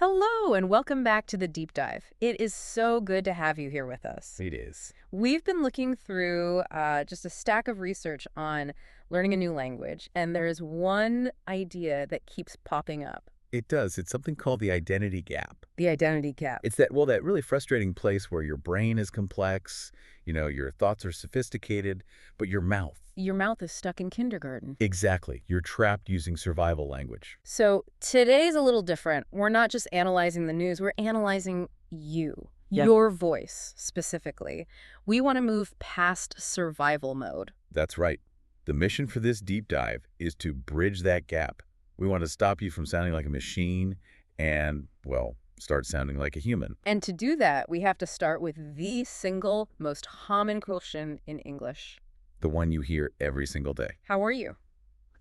Hello, and welcome back to the deep dive. It is so good to have you here with us. It is. We've been looking through just a stack of research on learning a new language, and there is one idea that keeps popping up, It does. It's something called the identity gap. the identity gap. It's that really frustrating place where your brain is complex, your thoughts are sophisticated, but Your mouth is stuck in kindergarten. exactly, you're trapped using survival language. So today's a little different. We're not just analyzing the news, we're analyzing you, Yep. your voice specifically. We want to move past survival mode. That's right. The mission for this deep dive is to bridge that gap. We want to stop you from sounding like a machine and, well, start sounding like a human. And to do that, we have to start with the single most common question in English. The one you hear every single day. How are you?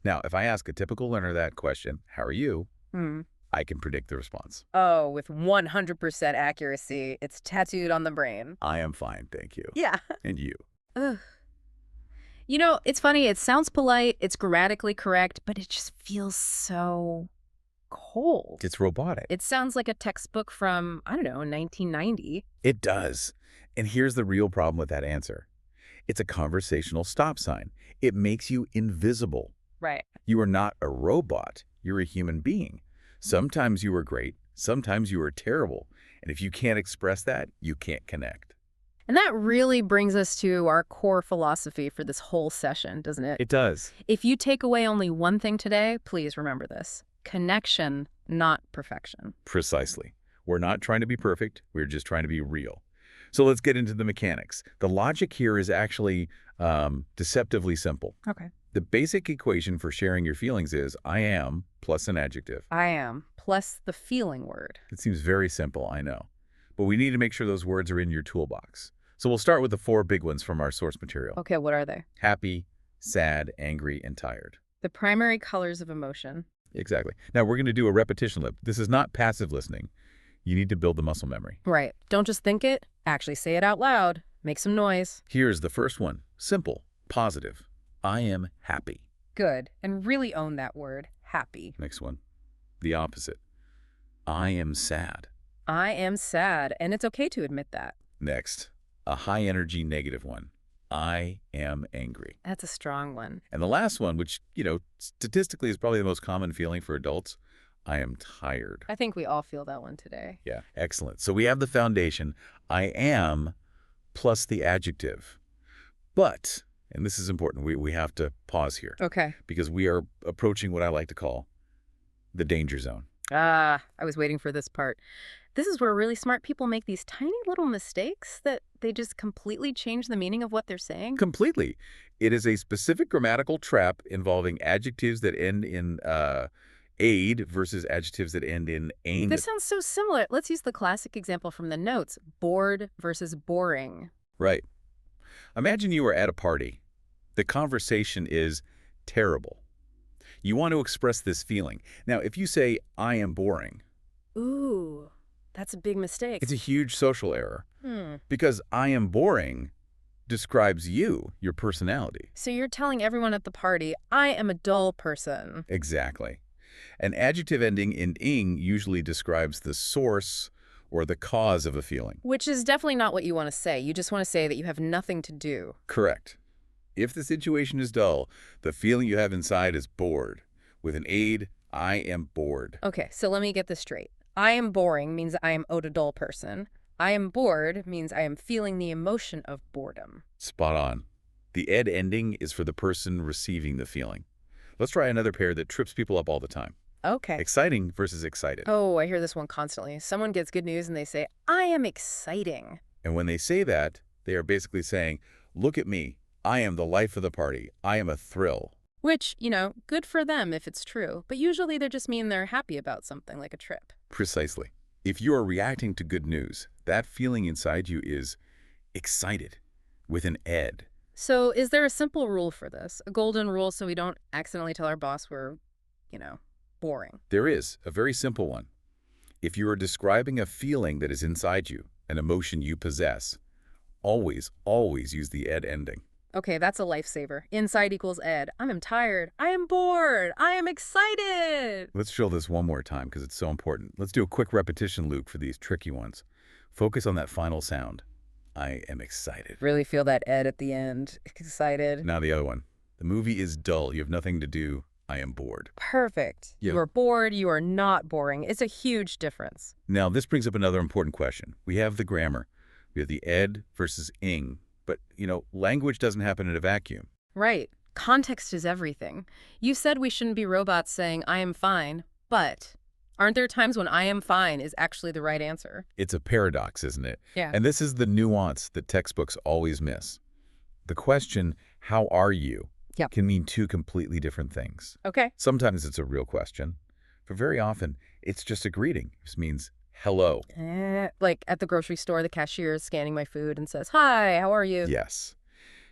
Now, if I ask a typical learner that question, how are you? Hmm. I can predict the response. Oh, with 100% accuracy. It's tattooed on the brain. I am fine, thank you. Yeah. And you? Ugh. You know, it's funny. It sounds polite. It's grammatically correct, but it just feels so cold. It's robotic. It sounds like a textbook from, I don't know, 1990. It does. And here's the real problem with that answer. It's a conversational stop sign. It makes you invisible. Right. You are not a robot. You're a human being. Sometimes you are great. Sometimes you are terrible. And if you can't express that, you can't connect. And that really brings us to our core philosophy for this whole session, doesn't it? It does. If you take away only one thing today, please remember this. Connection, not perfection. Precisely. We're not trying to be perfect. We're just trying to be real. So let's get into the mechanics. The logic here is actually deceptively simple. Okay. The basic equation for sharing your feelings is I am plus an adjective. I am, plus the feeling word. It seems very simple, I know. But we need to make sure those words are in your toolbox. So we'll start with the 4 big ones from our source material. Okay, what are they? Happy, sad, angry, and tired. The primary colors of emotion. Exactly. Now we're going to do a repetition loop. This is not passive listening. You need to build the muscle memory. Right. Don't just think it. Actually say it out loud. Make some noise. Here's the first one. Simple, positive. I am happy. Good. And really own that word. Happy. Next one. The opposite. I am sad. I am sad. And it's okay to admit that. Next. A high energy negative one. I am angry. That's a strong one. And the last one, which, statistically is probably the most common feeling for adults, I am tired. I think we all feel that one today. Yeah, excellent. So we have the foundation, I am, plus the adjective. But, and this is important, we have to pause here. Okay. Because we are approaching what I like to call the danger zone. Ah, I was waiting for this part. This is where really smart people make these tiny little mistakes that they just completely change the meaning of what they're saying. Completely. It is a specific grammatical trap involving adjectives that end in aid versus adjectives that end in ain. This sounds so similar. Let's use the classic example from the notes. Bored versus boring. Right. Imagine you are at a party. The conversation is terrible. You want to express this feeling. Now, if you say, I am boring, Ooh, that's a big mistake. it's a huge social error. Because I am boring describes you, your personality. So you're telling everyone at the party, I am a dull person. Exactly. An adjective ending in ing usually describes the source or the cause of a feeling. Which is definitely not what you want to say. You just want to say that you have nothing to do. Correct. If the situation is dull, the feeling you have inside is bored. With an aid, I am bored. Okay, so let me get this straight. I am boring means I am a dull person. I am bored means I am feeling the emotion of boredom. Spot on. The ed ending is for the person receiving the feeling. Let's try another pair that trips people up all the time. Okay. Exciting versus excited. Oh, I hear this one constantly. Someone gets good news and they say, I am exciting. And when they say that, they are basically saying, look at me. I am the life of the party. I am a thrill. Which, good for them if it's true. But usually they just mean they're happy about something like a trip. Precisely. If you are reacting to good news, that feeling inside you is excited with an ed. So is there a simple rule for this? A golden rule so we don't accidentally tell our boss we're, boring? There is a very simple one. If you are describing a feeling that is inside you, an emotion you possess, always use the ed ending. Okay, that's a lifesaver. Inside equals Ed. I am tired. I am bored. I am excited. Let's drill this one more time because it's so important. Let's do a quick repetition loop for these tricky ones. Focus on that final sound. I am excited. Really feel that Ed at the end. Excited. Now the other one. The movie is dull. You have nothing to do. I am bored. Perfect. Yeah. You are bored. You are not boring. It's a huge difference. Now, this brings up another important question. We have the grammar. We have the ed versus ing. But, language doesn't happen in a vacuum. Right. Context is everything. You said we shouldn't be robots saying, I am fine, but aren't there times when I am fine is actually the right answer? It's a paradox, isn't it? Yeah. And this is the nuance that textbooks always miss. The question, how are you, Yep. can mean two completely different things. Okay. Sometimes it's a real question, but very often it's just a greeting. It just means hello. Like at the grocery store, the cashier is scanning my food and says, hi, how are you? Yes.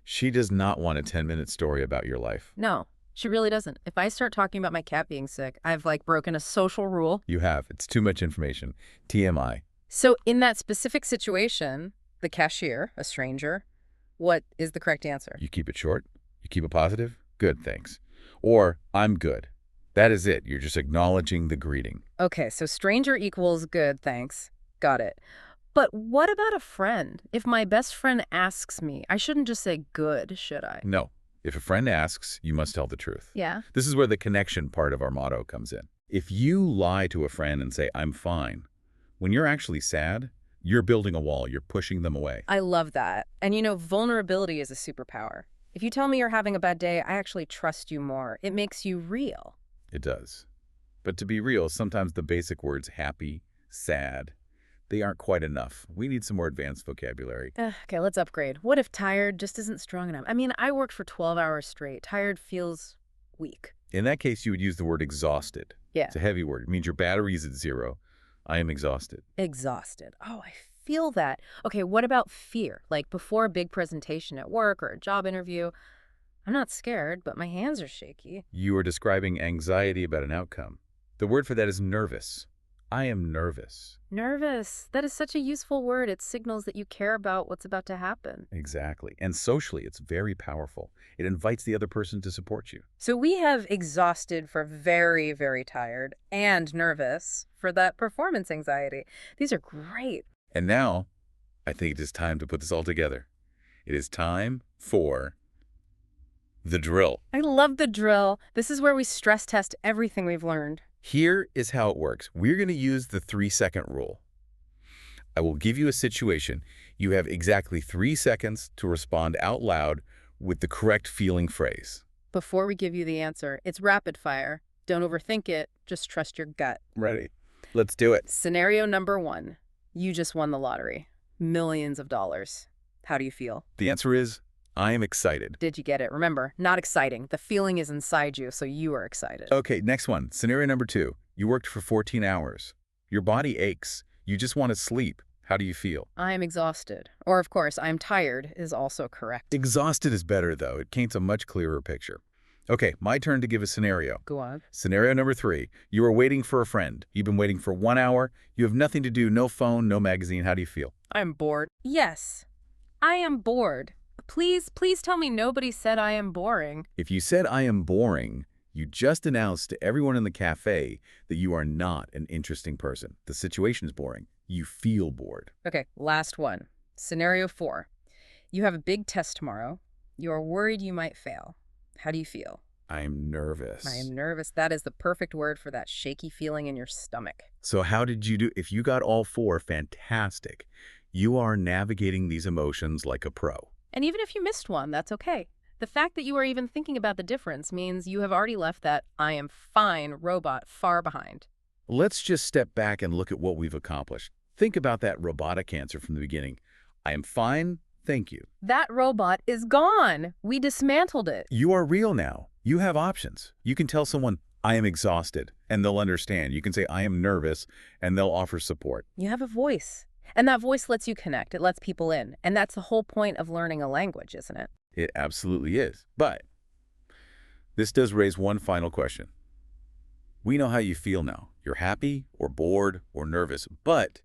She does not want a 10-minute story about your life. No, she really doesn't. If I start talking about my cat being sick, I've broken a social rule. You have. It's too much information. TMI. So in that specific situation, the cashier, a stranger, what is the correct answer? You keep it short. You keep it positive. Good, thanks. Or, I'm good. That is it. You're just acknowledging the greeting. Okay, so stranger equals good, thanks. Got it. But what about a friend? If my best friend asks me, I shouldn't just say good, should I? No. If a friend asks, you must tell the truth. Yeah. This is where the connection part of our motto comes in. If you lie to a friend and say, I'm fine, when you're actually sad, you're building a wall. You're pushing them away. I love that. And vulnerability is a superpower. If you tell me you're having a bad day, I actually trust you more. It makes you real. It does. But to be real, sometimes the basic words happy, sad, they aren't quite enough. We need some more advanced vocabulary. Okay, let's upgrade. What if tired just isn't strong enough? I mean, I worked for 12 hours straight. Tired feels weak. In that case, you would use the word exhausted. Yeah. It's a heavy word. It means your battery is at 0. I am exhausted. Exhausted. Oh, I feel that. Okay, what about fear? Like before a big presentation at work or a job interview, I'm not scared, but my hands are shaky. You are describing anxiety about an outcome. The word for that is nervous. I am nervous. Nervous. That is such a useful word. It signals that you care about what's about to happen. Exactly. And socially, it's very powerful. It invites the other person to support you. So we have exhausted for very, very tired and nervous for that performance anxiety. These are great. And now, I think it is time to put this all together. It is time for the drill. I love the drill. This is where we stress test everything we've learned. Here is how it works. We're going to use the 3-second rule. I will give you a situation. You have exactly 3 seconds to respond out loud with the correct feeling phrase. Before we give you the answer, it's rapid fire. Don't overthink it. Just trust your gut. Ready? Let's do it. Scenario number 1. You just won the lottery. Millions of dollars. How do you feel? The answer is, I am excited. Did you get it? Remember, not exciting. The feeling is inside you, so you are excited. Okay, next one. Scenario number 2. You worked for 14 hours. Your body aches. You just want to sleep. How do you feel? I am exhausted. Or, of course, I'm tired is also correct. Exhausted is better, though. It paints a much clearer picture. Okay, my turn to give a scenario. Go on. Scenario number 3. You are waiting for a friend. You've been waiting for 1 hour. You have nothing to do, no phone, no magazine. How do you feel? I'm bored. Yes, I am bored. Please tell me nobody said I am boring. If you said I am boring, you just announced to everyone in the cafe that you are not an interesting person. The situation is boring. You feel bored. Okay, last one. Scenario 4. You have a big test tomorrow. You are worried you might fail. How do you feel? I am nervous. I am nervous. That is the perfect word for that shaky feeling in your stomach. So how did you do? If you got all 4, fantastic. You are navigating these emotions like a pro. And even if you missed one, that's okay. The fact that you are even thinking about the difference means you have already left that I am fine robot far behind. Let's just step back and look at what we've accomplished. Think about that robotic answer from the beginning. I am fine, thank you. That robot is gone. We dismantled it. You are real now. You have options. You can tell someone, I am exhausted, and they'll understand. You can say, I am nervous, and they'll offer support. You have a voice. And that voice lets you connect. It lets people in. And that's the whole point of learning a language, isn't it? It absolutely is. But this does raise one final question. We know how you feel now. You're happy or bored or nervous, but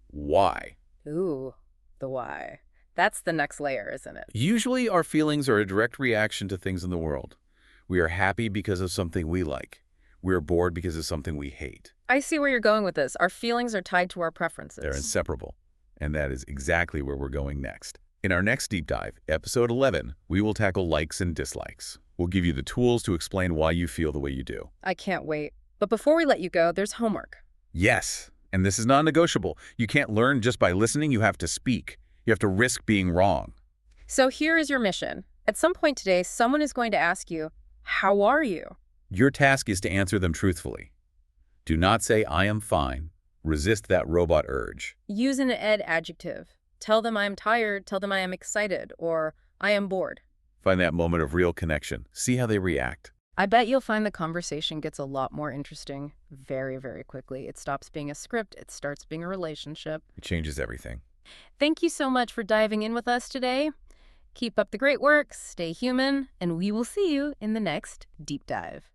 why? Ooh, the why. That's the next layer, isn't it? Usually, our feelings are a direct reaction to things in the world. We are happy because of something we like. We are bored because of something we hate. I see where you're going with this. Our feelings are tied to our They're preferences. inseparable. And that is exactly where we're going next. In our next deep dive, episode 11, we will tackle likes and dislikes. We'll give you the tools to explain why you feel the way you do. I can't wait. But before we let you go, there's homework. Yes, and this is non-negotiable. You can't learn just by listening. You have to speak. You have to risk being wrong. So here is your mission. At some point today, someone is going to ask you, how are you? Your task is to answer them truthfully. Do not say, I am fine. Resist that robot urge. Use an ed adjective. Tell them I am tired, tell them I am excited, or I am bored. Find that moment of real connection. See how they react. I bet you'll find the conversation gets a lot more interesting very, very quickly. It stops being a script, it starts being a relationship. It changes everything. Thank you so much for diving in with us today. Keep up the great work, stay human, and we will see you in the next deep dive.